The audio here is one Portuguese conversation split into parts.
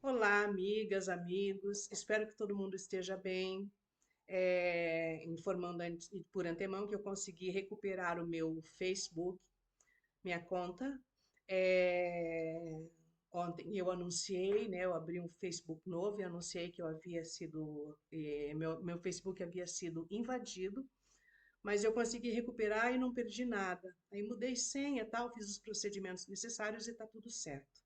Olá, amigas, amigos. Espero que todo mundo esteja bem. Informando por antemão que eu consegui recuperar o meu Facebook, minha conta. É, Ontem eu anunciei, né? Eu abri um Facebook novo e anunciei que eu havia sido, meu Facebook havia sido invadido, mas eu consegui recuperar e não perdi nada. Aí mudei senha, tal, fiz os procedimentos necessários e está tudo certo.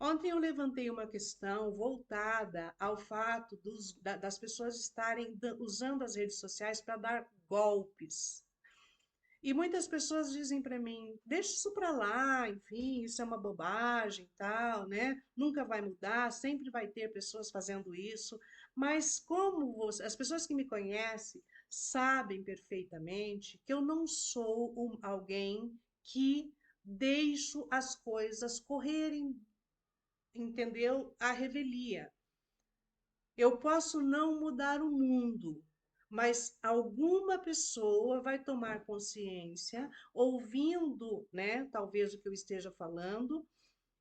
Ontem eu levantei uma questão voltada ao fato das pessoas estarem usando as redes sociais para dar golpes. E muitas pessoas dizem para mim: deixa isso para lá, enfim, isso é uma bobagem, tal, né? Nunca vai mudar, sempre vai ter pessoas fazendo isso. Mas as pessoas que me conhecem sabem perfeitamente que eu não sou alguém que deixo as coisas correrem, entendeu? A revelia. Eu posso não mudar o mundo, mas alguma pessoa vai tomar consciência, ouvindo, né, talvez o que eu esteja falando,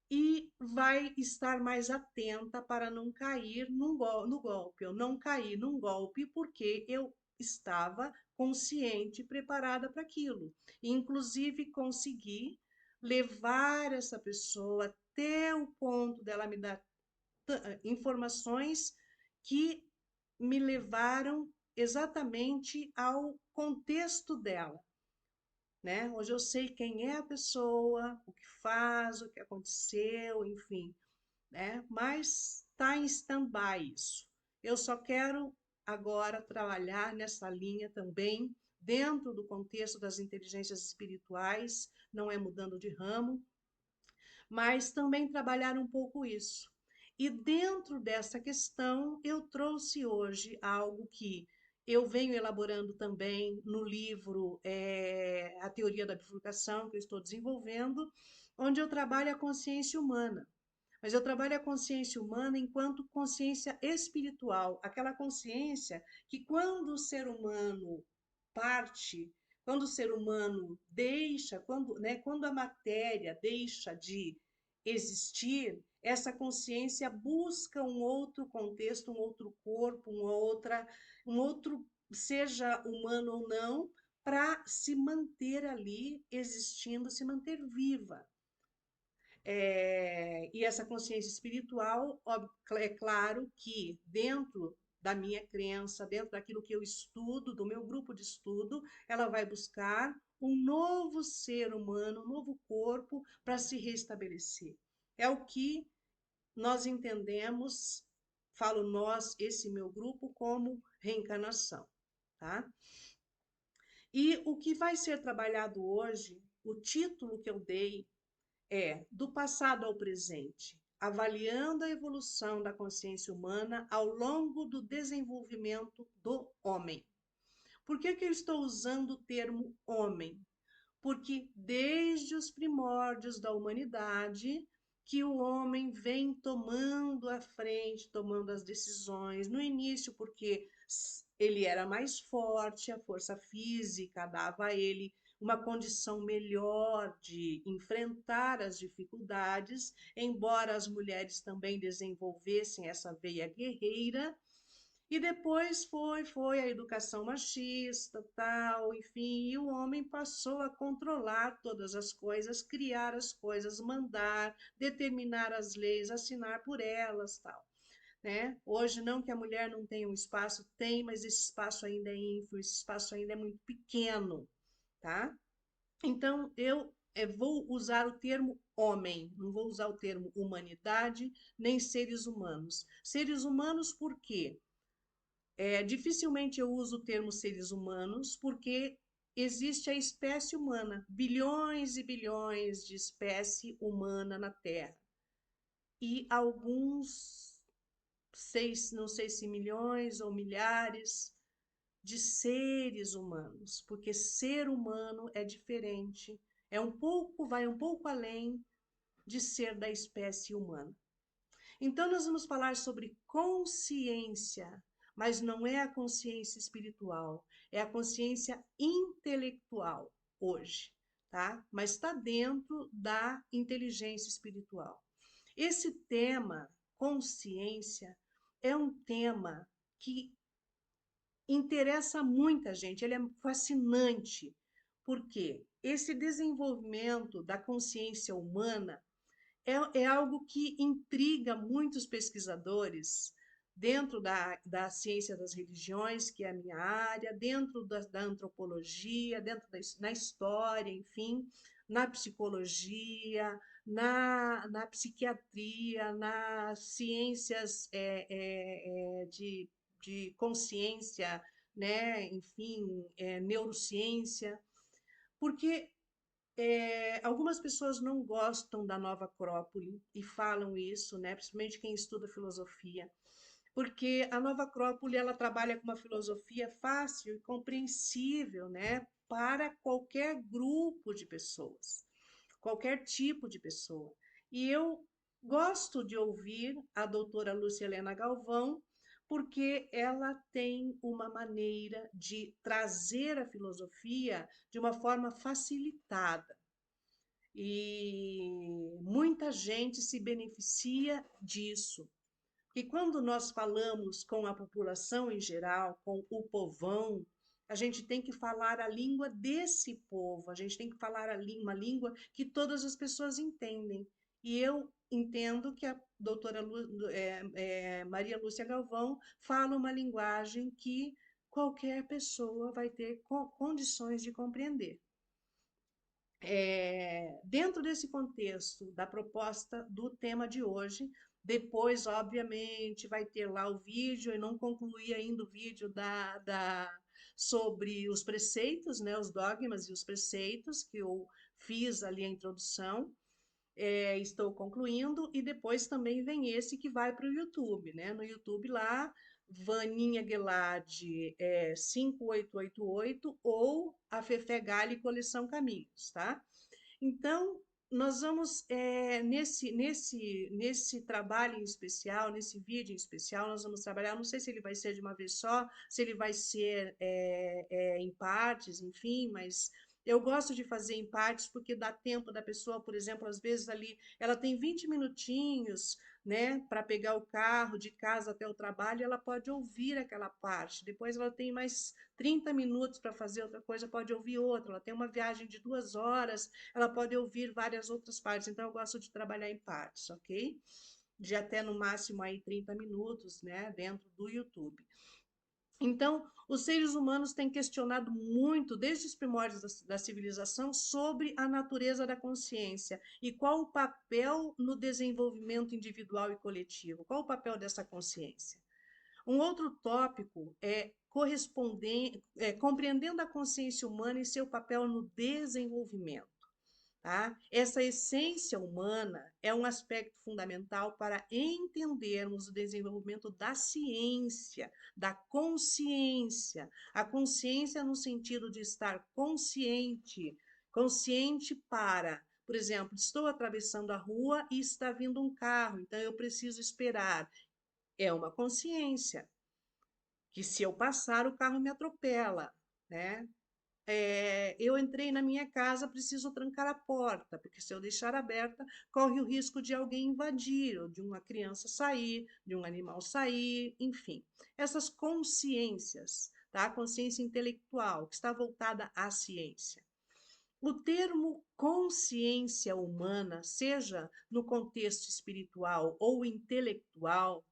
e vai estar mais atenta para não cair no golpe. Eu não caí num golpe porque eu estava consciente, preparada para aquilo. Inclusive, consegui levar essa pessoa até o ponto dela me dar informações que me levaram exatamente ao contexto dela, né? Hoje eu sei quem é a pessoa, o que faz, o que aconteceu, enfim, né? Mas está em stand-by isso. Eu só quero agora trabalhar nessa linha também, dentro do contexto das inteligências espirituais, não é mudando de ramo, mas também trabalhar um pouco isso. E dentro dessa questão, eu trouxe hoje algo que eu venho elaborando também no livro A Teoria da Bifurcação, que eu estou desenvolvendo, onde eu trabalho a consciência humana. Mas eu trabalho a consciência humana enquanto consciência espiritual, aquela consciência que quando o ser humano parte, quando o ser humano deixa, quando a matéria deixa de existir, essa consciência busca um outro contexto, um outro corpo, um outro, seja humano ou não, para se manter ali existindo, se manter viva. E essa consciência espiritual, é claro que dentro da minha crença, dentro daquilo que eu estudo, do meu grupo de estudo, ela vai buscar um novo ser humano, um novo corpo para se restabelecer. É o que nós entendemos, falo nós, esse meu grupo, como reencarnação, tá? E o que vai ser trabalhado hoje, o título que eu dei do passado ao presente, avaliando a evolução da consciência humana ao longo do desenvolvimento do homem. Por que eu estou usando o termo homem? Porque desde os primórdios da humanidade que o homem vem tomando a frente, tomando as decisões. No início, porque ele era mais forte, a força física dava a ele uma condição melhor de enfrentar as dificuldades, embora as mulheres também desenvolvessem essa veia guerreira, e depois foi a educação machista, tal, enfim, e o homem passou a controlar todas as coisas, criar as coisas, mandar, determinar as leis, assinar por elas, tal, né? Hoje não que a mulher não tenha um espaço, tem, mas esse espaço ainda é ínfimo, esse espaço ainda é muito pequeno, tá? Então eu vou usar o termo homem, não vou usar o termo humanidade, nem seres humanos. Seres humanos por quê? Dificilmente eu uso o termo seres humanos, porque existe a espécie humana, bilhões e bilhões de espécie humana na Terra. E alguns, não sei se milhões ou milhares de seres humanos, porque ser humano é diferente, vai um pouco além de ser da espécie humana. Então, nós vamos falar sobre consciência, mas não é a consciência espiritual, é a consciência intelectual hoje, tá? Mas está dentro da inteligência espiritual. Esse tema consciência é um tema que interessa muita gente, ele é fascinante, porque esse desenvolvimento da consciência humana é algo que intriga muitos pesquisadores dentro da ciência das religiões, que é a minha área, dentro da antropologia, dentro na história, enfim, na psicologia, na psiquiatria, nas ciências de consciência, né? Enfim, neurociência, porque algumas pessoas não gostam da Nova Acrópole e falam isso, né? Principalmente quem estuda filosofia, porque a Nova Acrópole ela trabalha com uma filosofia fácil e compreensível, né? Para qualquer grupo de pessoas, qualquer tipo de pessoa. E eu gosto de ouvir a doutora Lúcia Helena Galvão, porque ela tem uma maneira de trazer a filosofia de uma forma facilitada e muita gente se beneficia disso. E quando nós falamos com a população em geral, com o povão, a gente tem que falar a língua desse povo, a gente tem que falar uma língua que todas as pessoas entendem. E eu entendo que a doutora Maria Lúcia Galvão fala uma linguagem que qualquer pessoa vai ter condições de compreender. Dentro desse contexto da proposta do tema de hoje, depois, obviamente, vai ter lá o vídeo, eu não concluí ainda o vídeo sobre os preceitos, né, os dogmas e os preceitos, que eu fiz ali a introdução, estou concluindo, e depois também vem esse que vai para o YouTube, né? No YouTube lá, Vaninha Gelade 5888 ou a Fefé Gali Coleção Caminhos, tá? Então, nós vamos, nesse trabalho em especial, nesse vídeo em especial, nós vamos trabalhar, não sei se ele vai ser de uma vez só, se ele vai ser em partes, enfim, mas eu gosto de fazer em partes porque dá tempo da pessoa, por exemplo, às vezes ali, ela tem 20 minutinhos, né, para pegar o carro de casa até o trabalho, ela pode ouvir aquela parte, depois ela tem mais 30 minutos para fazer outra coisa, pode ouvir outra, ela tem uma viagem de 2 horas, ela pode ouvir várias outras partes, então eu gosto de trabalhar em partes, ok? De até no máximo aí 30 minutos, né, dentro do YouTube. Então, os seres humanos têm questionado muito, desde os primórdios da civilização, sobre a natureza da consciência e qual o papel no desenvolvimento individual e coletivo, qual o papel dessa consciência. Um outro tópico é compreendendo a consciência humana e seu papel no desenvolvimento. Tá? Essa essência humana é um aspecto fundamental para entendermos o desenvolvimento da ciência, da consciência. A consciência no sentido de estar consciente, consciente para, por exemplo, estou atravessando a rua e está vindo um carro, então eu preciso esperar. É uma consciência que se eu passar, o carro me atropela, né? Eu entrei na minha casa, preciso trancar a porta, porque se eu deixar aberta, corre o risco de alguém invadir, ou de uma criança sair, de um animal sair, enfim. Essas consciências, tá? A consciência intelectual, que está voltada à ciência. O termo consciência humana, seja no contexto espiritual ou intelectual,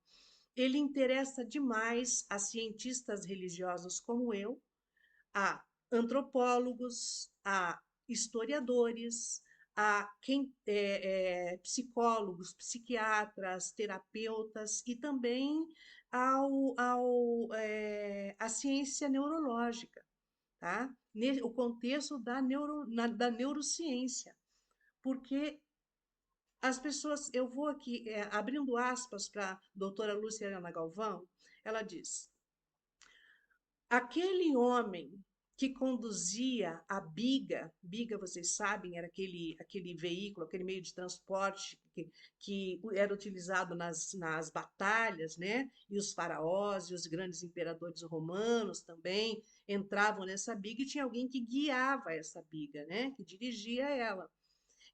ele interessa demais a cientistas religiosos como eu, a antropólogos, a historiadores, psicólogos, psiquiatras, terapeutas e também à ciência neurológica, tá? O contexto da neurociência, porque as pessoas, eu vou aqui abrindo aspas para a doutora Lúcia Helena Galvão, ela diz: aquele homem que conduzia a biga, vocês sabem, era aquele veículo, aquele meio de transporte que era utilizado nas batalhas, né? E os faraós e os grandes imperadores romanos também entravam nessa biga e tinha alguém que guiava essa biga, né? Que dirigia ela.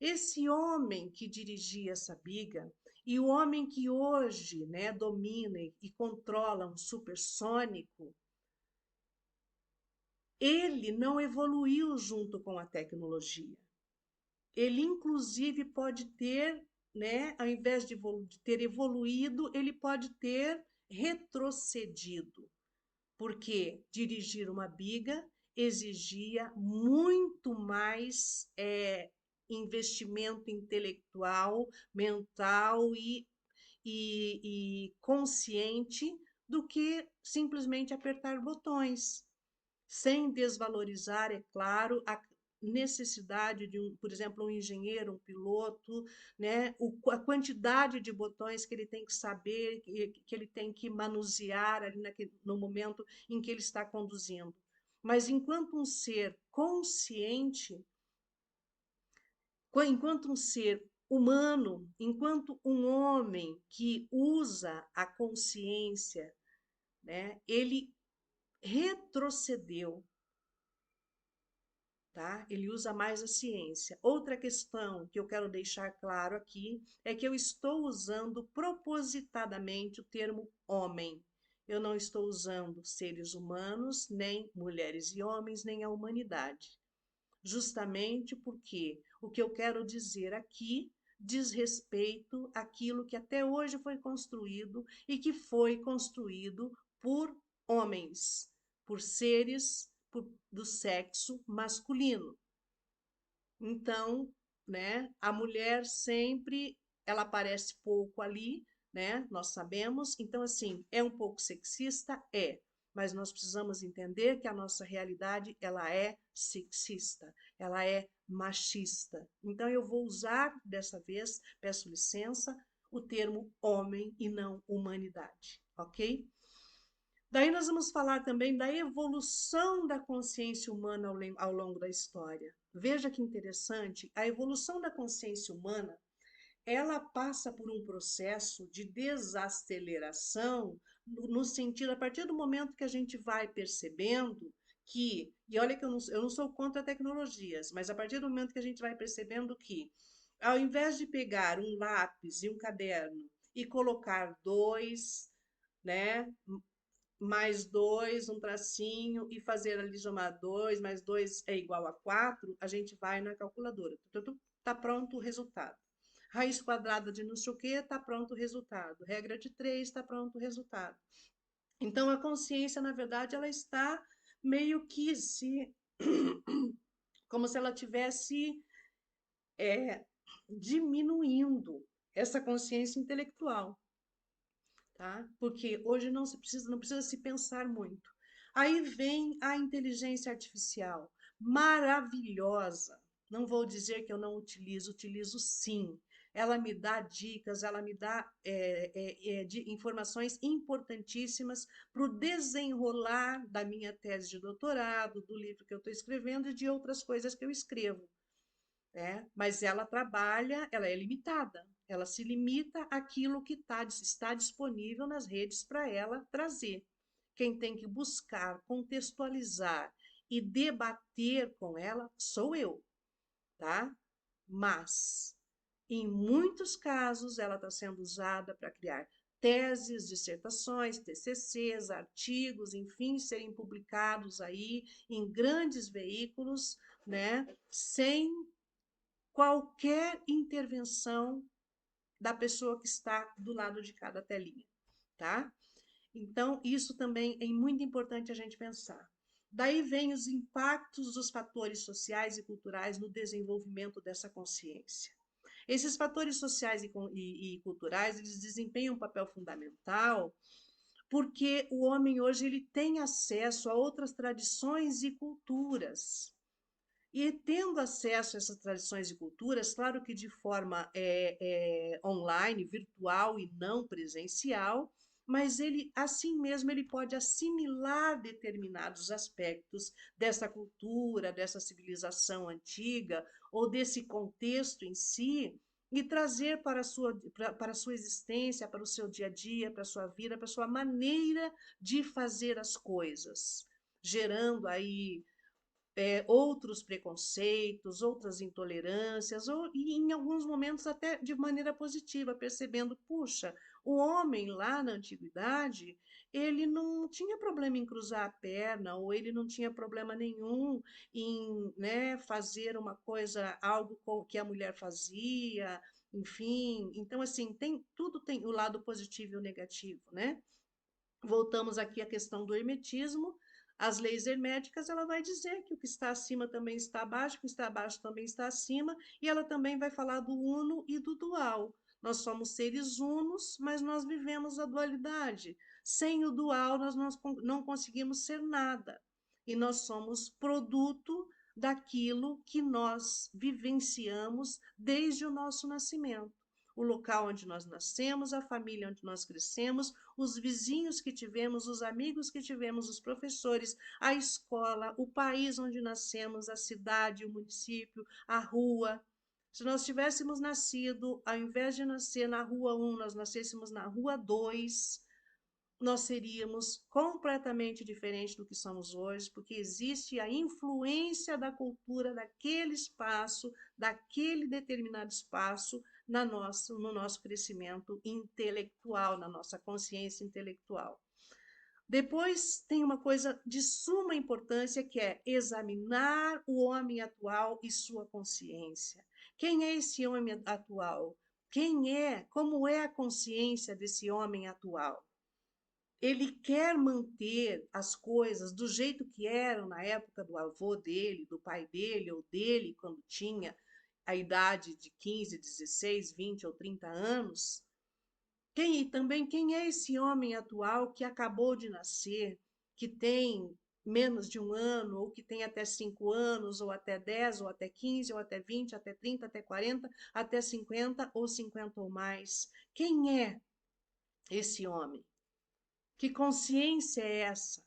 Esse homem que dirigia essa biga, E o homem que hoje, né, domina e controla um supersônico, ele não evoluiu junto com a tecnologia. Ele, inclusive, pode ter, né, ao invés de ter evoluído, ele pode ter retrocedido, porque dirigir uma biga exigia muito mais investimento intelectual, mental e consciente do que simplesmente apertar botões, sem desvalorizar, é claro, a necessidade de, por exemplo, um engenheiro, um piloto, né? A quantidade de botões que ele tem que saber, que ele tem que manusear ali no momento em que ele está conduzindo. Mas enquanto um ser consciente, enquanto um ser humano, enquanto um homem que usa a consciência, né, ele retrocedeu, tá? Ele usa mais a ciência. Outra questão que eu quero deixar claro aqui é que eu estou usando propositadamente o termo homem. Eu não estou usando seres humanos, nem mulheres e homens, nem a humanidade. Justamente porque o que eu quero dizer aqui diz respeito àquilo que até hoje foi construído e que foi construído por homens, por seres do sexo masculino. Então, né, a mulher sempre ela aparece pouco ali, né? Nós sabemos. Então, assim, é um pouco sexista, mas nós precisamos entender que a nossa realidade ela é sexista, ela é machista. Então, eu vou usar dessa vez, peço licença, o termo homem e não humanidade, ok? Daí nós vamos falar também da evolução da consciência humana ao longo da história. Veja que interessante, a evolução da consciência humana, ela passa por um processo de desaceleração no sentido, a partir do momento que a gente vai percebendo que, e olha que eu não sou contra tecnologias, mas a partir do momento que a gente vai percebendo que, ao invés de pegar um lápis e um caderno e colocar dois, né, mais dois, um tracinho, e fazer ali somar 2 mais 2 é igual a 4, a gente vai na calculadora. Está pronto o resultado. Raiz quadrada de não sei o que, está pronto o resultado. Regra de 3, está pronto o resultado. Então, a consciência, na verdade, ela está meio que como se ela tivesse diminuindo essa consciência intelectual. Tá? Porque hoje não precisa se pensar muito. Aí vem a inteligência artificial, maravilhosa. Não vou dizer que eu não utilizo, utilizo sim. Ela me dá dicas, ela me dá informações importantíssimas para o desenrolar da minha tese de doutorado, do livro que eu estou escrevendo e de outras coisas que eu escrevo, né? Mas ela trabalha, ela é limitada, ela se limita àquilo que está disponível nas redes para ela trazer. Quem tem que buscar, contextualizar e debater com ela sou eu, tá? Mas, em muitos casos, ela está sendo usada para criar teses, dissertações, TCCs, artigos, enfim, serem publicados aí em grandes veículos, né? Sem qualquer intervenção da pessoa que está do lado de cada telinha, tá? Então, isso também é muito importante a gente pensar. Daí vem os impactos dos fatores sociais e culturais no desenvolvimento dessa consciência. Esses fatores sociais e culturais, eles desempenham um papel fundamental porque o homem hoje ele tem acesso a outras tradições e culturas. E tendo acesso a essas tradições e culturas, claro que de forma online, virtual e não presencial, mas ele, assim mesmo, ele pode assimilar determinados aspectos dessa cultura, dessa civilização antiga, ou desse contexto em si, e trazer para a sua existência, para o seu dia a dia, para a sua vida, para a sua maneira de fazer as coisas, gerando aí outros preconceitos, outras intolerâncias, e em alguns momentos até de maneira positiva, percebendo, puxa, o homem lá na antiguidade, ele não tinha problema em cruzar a perna, ou ele não tinha problema nenhum em, né, fazer uma coisa, algo que a mulher fazia, enfim. Então, assim, tudo tem o lado positivo e o negativo, né? Voltamos aqui à questão do hermetismo. As leis herméticas, ela vai dizer que o que está acima também está abaixo, o que está abaixo também está acima, e ela também vai falar do uno e do dual. Nós somos seres unos, mas nós vivemos a dualidade. Sem o dual, nós não conseguimos ser nada. E nós somos produto daquilo que nós vivenciamos desde o nosso nascimento. O local onde nós nascemos, a família onde nós crescemos, os vizinhos que tivemos, os amigos que tivemos, os professores, a escola, o país onde nascemos, a cidade, o município, a rua. Se nós tivéssemos nascido, ao invés de nascer na rua 1, nós nascêssemos na rua 2, nós seríamos completamente diferentes do que somos hoje, porque existe a influência da cultura daquele espaço, daquele determinado espaço, no nosso crescimento intelectual, na nossa consciência intelectual. Depois tem uma coisa de suma importância que é examinar o homem atual e sua consciência. Quem é esse homem atual? Como é a consciência desse homem atual? Ele quer manter as coisas do jeito que eram na época do avô dele, do pai dele ou dele, quando tinha a idade de 15, 16, 20 ou 30 anos? Quem é esse homem atual que acabou de nascer, que tem menos de um ano, ou que tem até 5 anos, ou até 10, ou até 15, ou até 20, até 30, até 40, até 50, ou 50 ou mais? Quem é esse homem? Que consciência é essa?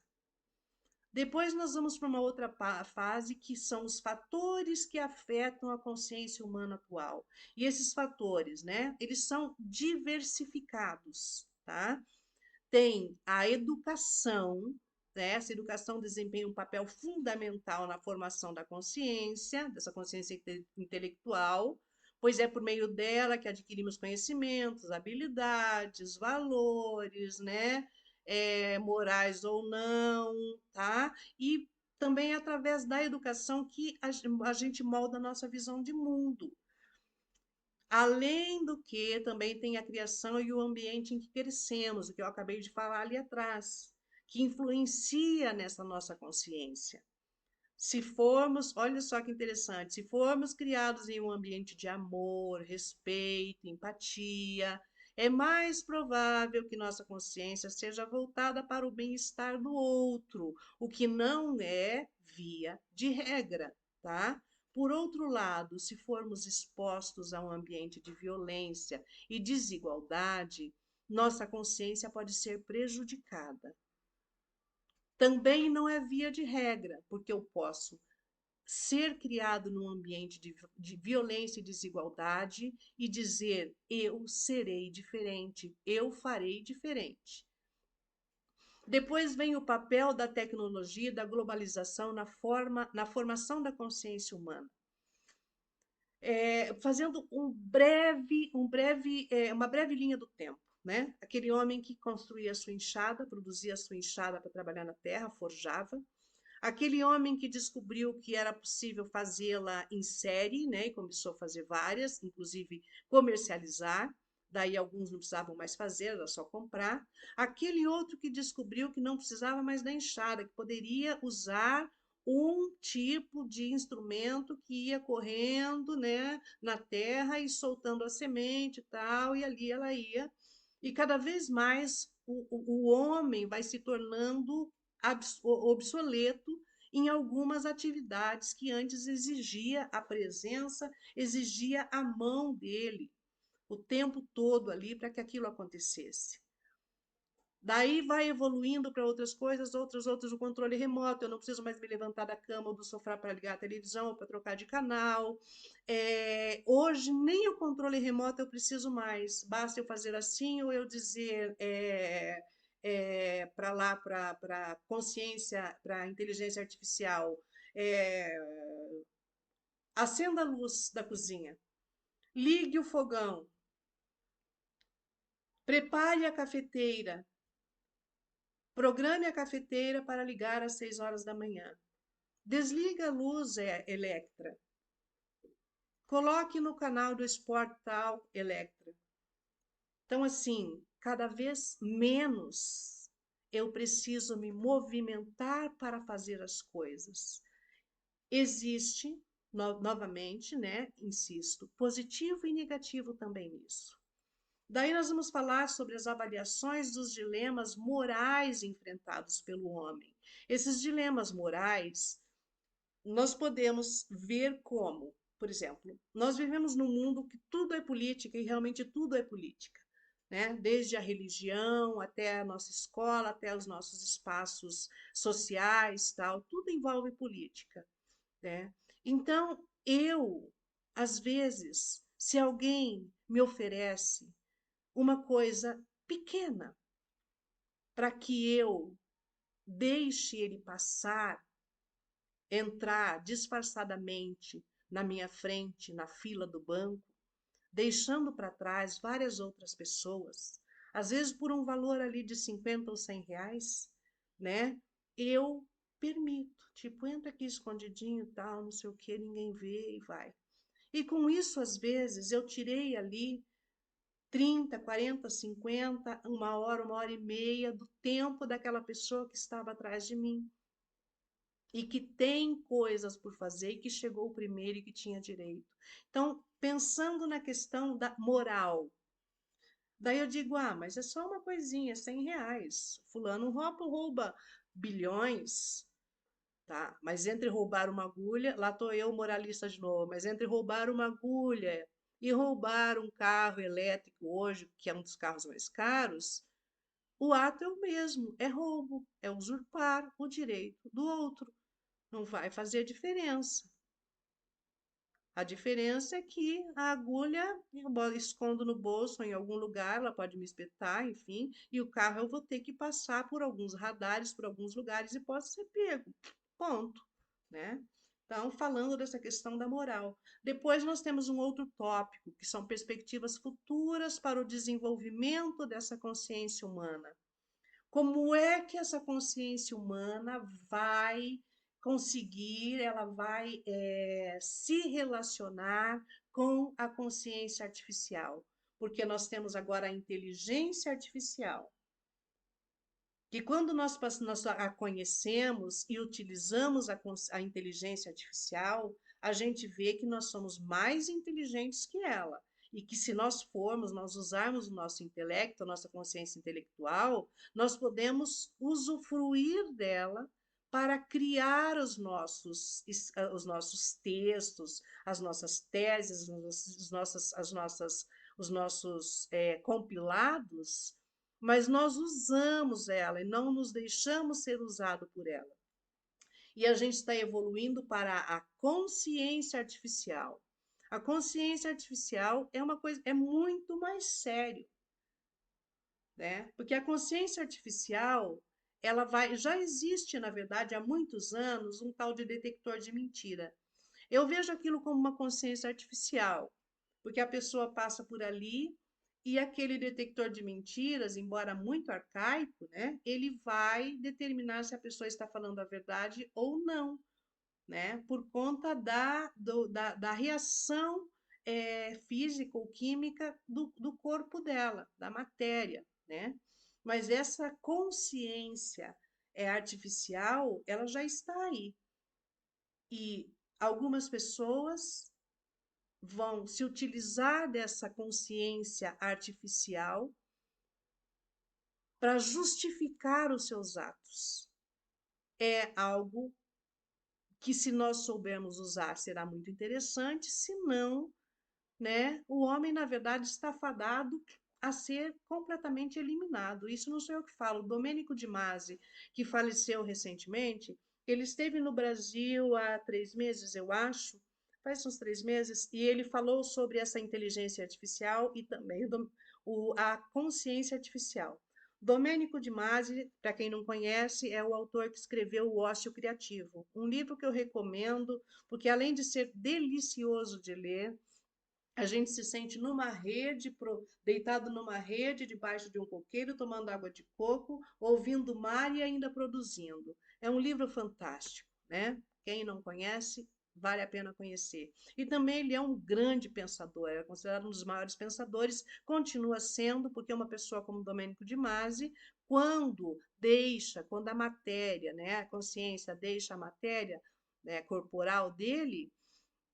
Depois nós vamos para uma outra fase, que são os fatores que afetam a consciência humana atual. E esses fatores, né, eles são diversificados, tá? Tem a educação, né? Essa educação desempenha um papel fundamental na formação da consciência, dessa consciência intelectual, pois é por meio dela que adquirimos conhecimentos, habilidades, valores, né? Morais ou não, tá? E também é através da educação que a gente molda a nossa visão de mundo. Além do que, também tem a criação e o ambiente em que crescemos, o que eu acabei de falar ali atrás, que influencia nessa nossa consciência. Se formos, olha só que interessante, se formos criados em um ambiente de amor, respeito, empatia, é mais provável que nossa consciência seja voltada para o bem-estar do outro, o que não é via de regra, tá? Por outro lado, se formos expostos a um ambiente de violência e desigualdade, nossa consciência pode ser prejudicada. Também não é via de regra, porque eu posso ser criado num ambiente de violência e desigualdade e dizer: eu serei diferente, eu farei diferente. Depois vem o papel da tecnologia e da globalização na formação da consciência humana. Fazendo uma breve linha do tempo. Né? Aquele homem que construía a sua enxada, produzia a sua enxada para trabalhar na terra, forjava. Aquele homem que descobriu que era possível fazê-la em série, né, e começou a fazer várias, inclusive comercializar, daí alguns não precisavam mais fazer, era só comprar. Aquele outro que descobriu que não precisava mais da enxada, que poderia usar um tipo de instrumento que ia correndo, né, na terra e soltando a semente e tal, e ali ela ia. E cada vez mais o homem vai se tornando obsoleto em algumas atividades que antes exigia a presença, exigia a mão dele o tempo todo ali para que aquilo acontecesse. Daí vai evoluindo para outras coisas, outros, o controle remoto. Eu não preciso mais me levantar da cama ou do sofá para ligar a televisão ou para trocar de canal. Hoje, nem o controle remoto eu preciso mais. Basta eu fazer assim ou eu dizer para lá, para a consciência, para a inteligência artificial, Acenda a luz da cozinha, ligue o fogão, prepare a cafeteira, programe a cafeteira para ligar às 6 horas da manhã. Desliga a luz Electra. Coloque no canal do Sport Tal Electra. Então, assim, cada vez menos eu preciso me movimentar para fazer as coisas. Existe, novamente, né, insisto, positivo e negativo também nisso. Daí nós vamos falar sobre as avaliações dos dilemas morais enfrentados pelo homem. Esses dilemas morais, nós podemos ver como, por exemplo, nós vivemos num mundo que tudo é política e realmente tudo é política, né? Desde a religião até a nossa escola, até os nossos espaços sociais, tal, tudo envolve política, né? Então, às vezes, se alguém me oferece uma coisa pequena para que eu deixe ele passar, entrar disfarçadamente na minha frente, na fila do banco, deixando para trás várias outras pessoas, às vezes por um valor ali de 50 ou 100 reais, né? Eu permito, tipo, entra aqui escondidinho, tal, não sei o que, ninguém vê e vai. E com isso, às vezes, eu tirei ali 30, 40, 50, uma hora e meia do tempo daquela pessoa que estava atrás de mim e que tem coisas por fazer e que chegou primeiro e que tinha direito. Então, pensando na questão da moral, daí eu digo, mas é só uma coisinha, 100 reais. Fulano rouba bilhões, tá? Mas entre roubar uma agulha, lá estou eu moralista de novo, mas entre roubar uma agulha e roubar um carro elétrico hoje, que é um dos carros mais caros, o ato é o mesmo, é roubo, é usurpar o direito do outro. Não vai fazer diferença. A diferença é que a agulha eu escondo no bolso ou em algum lugar, ela pode me espetar, enfim, e o carro eu vou ter que passar por alguns radares, por alguns lugares e posso ser pego. Ponto, né? Então, falando dessa questão da moral. Depois nós temos um outro tópico, que são perspectivas futuras para o desenvolvimento dessa consciência humana. Como é que essa consciência humana vai conseguir, ela vai se relacionar com a consciência artificial? Porque nós temos agora a inteligência artificial, que quando nós a conhecemos e utilizamos a inteligência artificial, a gente vê que nós somos mais inteligentes que ela. E que se nós formos, nós usarmos o nosso intelecto, a nossa consciência intelectual, nós podemos usufruir dela para criar os nossos textos, as nossas teses, os nossos compilados, mas nós usamos ela e não nos deixamos ser usado por ela. E a gente está evoluindo para a consciência artificial. A consciência artificial é uma coisa, é muito mais sério, né? Porque a consciência artificial, já existe, na verdade, há muitos anos, um tal de detector de mentira. Eu vejo aquilo como uma consciência artificial, porque a pessoa passa por ali e aquele detector de mentiras, embora muito arcaico, né, ele vai determinar se a pessoa está falando a verdade ou não, né, por conta da reação física ou química do corpo dela, da matéria, né? Mas essa consciência artificial, ela já está aí. E algumas pessoas vão se utilizar dessa consciência artificial para justificar os seus atos. É algo que, se nós soubermos usar, será muito interessante, se não, né, o homem, na verdade, está fadado a ser completamente eliminado. Isso não sou eu que falo. Domênico de Masi, que faleceu recentemente, ele esteve no Brasil há 3 meses, eu acho, faz uns 3 meses, e ele falou sobre essa inteligência artificial e também a consciência artificial. Domênico de Masi, para quem não conhece, é o autor que escreveu O Ócio Criativo, um livro que eu recomendo, porque além de ser delicioso de ler, a gente se sente numa rede, deitado numa rede, debaixo de um coqueiro, tomando água de coco, ouvindo o mar e ainda produzindo. É um livro fantástico, né? Quem não conhece, vale a pena conhecer. E também ele é um grande pensador, é considerado um dos maiores pensadores, continua sendo, porque uma pessoa como Domênico de Masi, quando a matéria, né, a consciência deixa a matéria, né, corporal dele,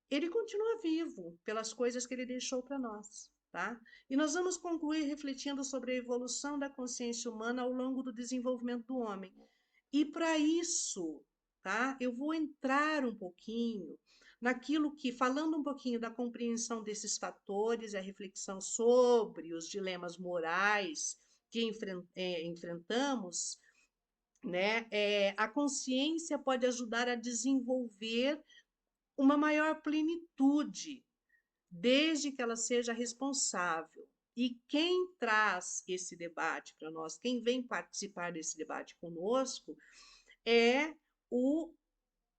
ele continua vivo pelas coisas que ele deixou para nós, tá? E nós vamos concluir refletindo sobre a evolução da consciência humana ao longo do desenvolvimento do homem. E para isso, tá? Eu vou entrar um pouquinho naquilo que, falando um pouquinho da compreensão desses fatores, a reflexão sobre os dilemas morais que enfrentamos, né? A consciência pode ajudar a desenvolver uma maior plenitude, desde que ela seja responsável. E quem traz esse debate para nós, quem vem participar desse debate conosco, é o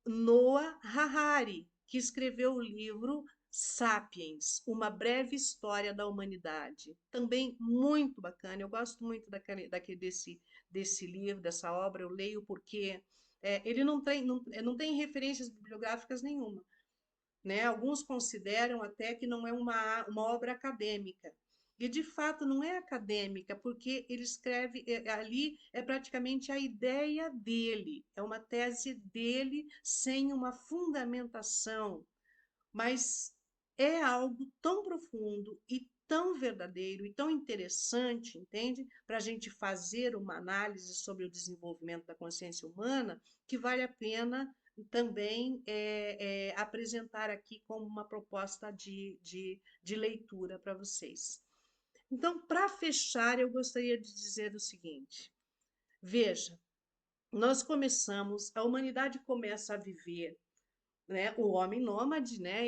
Noah Harari, que escreveu o livro Sapiens, Uma Breve História da Humanidade. Também muito bacana, eu gosto muito desse livro, dessa obra, eu leio porque ele não tem referências bibliográficas nenhuma, né? Alguns consideram até que não é uma obra acadêmica. E, de fato, não é acadêmica, porque ele escreve ali, é praticamente a ideia dele, é uma tese dele sem uma fundamentação, mas é algo tão profundo e tão verdadeiro e tão interessante, entende? Para a gente fazer uma análise sobre o desenvolvimento da consciência humana, que vale a pena também apresentar aqui como uma proposta de leitura para vocês. Então, para fechar, eu gostaria de dizer o seguinte: veja, a humanidade começa a viver, né, o homem nômade, né,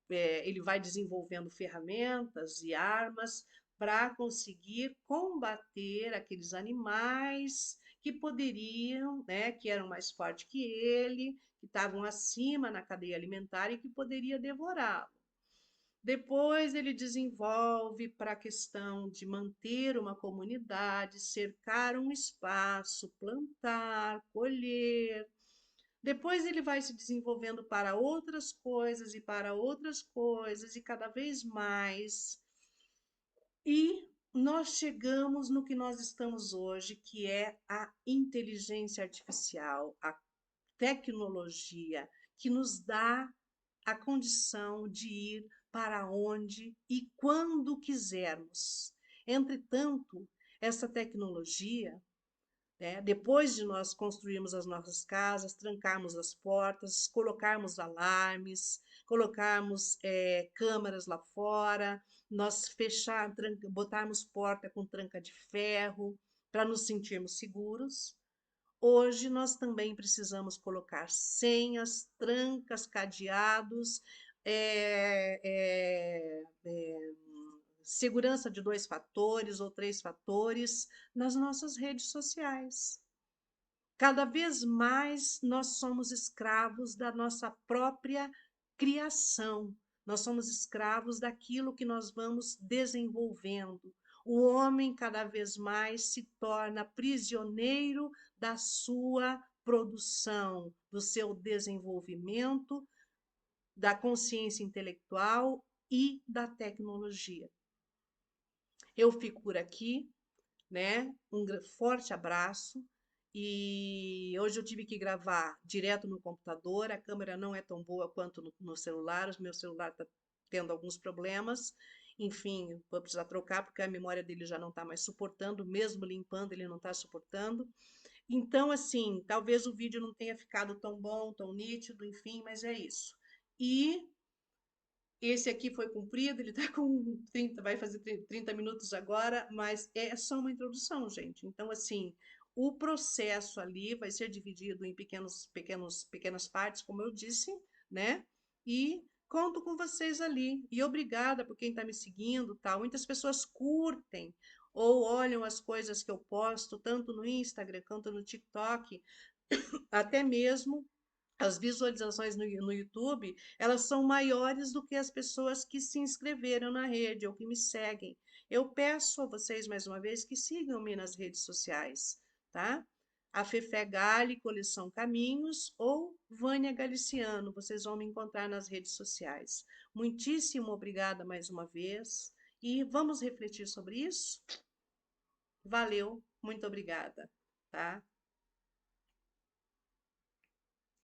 ele vai desenvolvendo ferramentas e armas para conseguir combater aqueles animais que poderiam, né, que eram mais fortes que ele, que estavam acima na cadeia alimentar e que poderia devorá-lo. Depois ele desenvolve para a questão de manter uma comunidade, cercar um espaço, plantar, colher. Depois ele vai se desenvolvendo para outras coisas e para outras coisas e cada vez mais. E nós chegamos no que nós estamos hoje, que é a inteligência artificial, a tecnologia que nos dá a condição de ir para onde e quando quisermos. Entretanto, essa tecnologia, né, depois de nós construirmos as nossas casas, trancarmos as portas, colocarmos alarmes, colocarmos câmeras lá fora, nós botarmos porta com tranca de ferro para nos sentirmos seguros. Hoje nós também precisamos colocar senhas, trancas, cadeados, é, é, é, segurança de 2 fatores ou 3 fatores nas nossas redes sociais. Cada vez mais nós somos escravos da nossa própria criação, nós somos escravos daquilo que nós vamos desenvolvendo. O homem cada vez mais se torna prisioneiro da sua produção, do seu desenvolvimento, da consciência intelectual e da tecnologia. Eu fico por aqui, né? Um forte abraço. E hoje eu tive que gravar direto no computador, a câmera não é tão boa quanto no celular, o meu celular está tendo alguns problemas. Enfim, vou precisar trocar porque a memória dele já não está mais suportando, mesmo limpando, ele não está suportando. Então, assim, talvez o vídeo não tenha ficado tão bom, tão nítido, enfim, mas é isso. E esse aqui foi cumprido, ele está com 30, vai fazer 30 minutos agora, mas é só uma introdução, gente. Então, assim, o processo ali vai ser dividido em pequenas partes, como eu disse, né? E conto com vocês ali. E obrigada por quem está me seguindo, tal. Muitas pessoas curtem ou olham as coisas que eu posto, tanto no Instagram quanto no TikTok, até mesmo as visualizações no YouTube, elas são maiores do que as pessoas que se inscreveram na rede ou que me seguem. Eu peço a vocês, mais uma vez, que sigam-me nas redes sociais, tá? A Fefé Gali, Coleção Caminhos, ou Vânia Galiciano, vocês vão me encontrar nas redes sociais. Muitíssimo obrigada mais uma vez, e vamos refletir sobre isso? Valeu, muito obrigada, tá?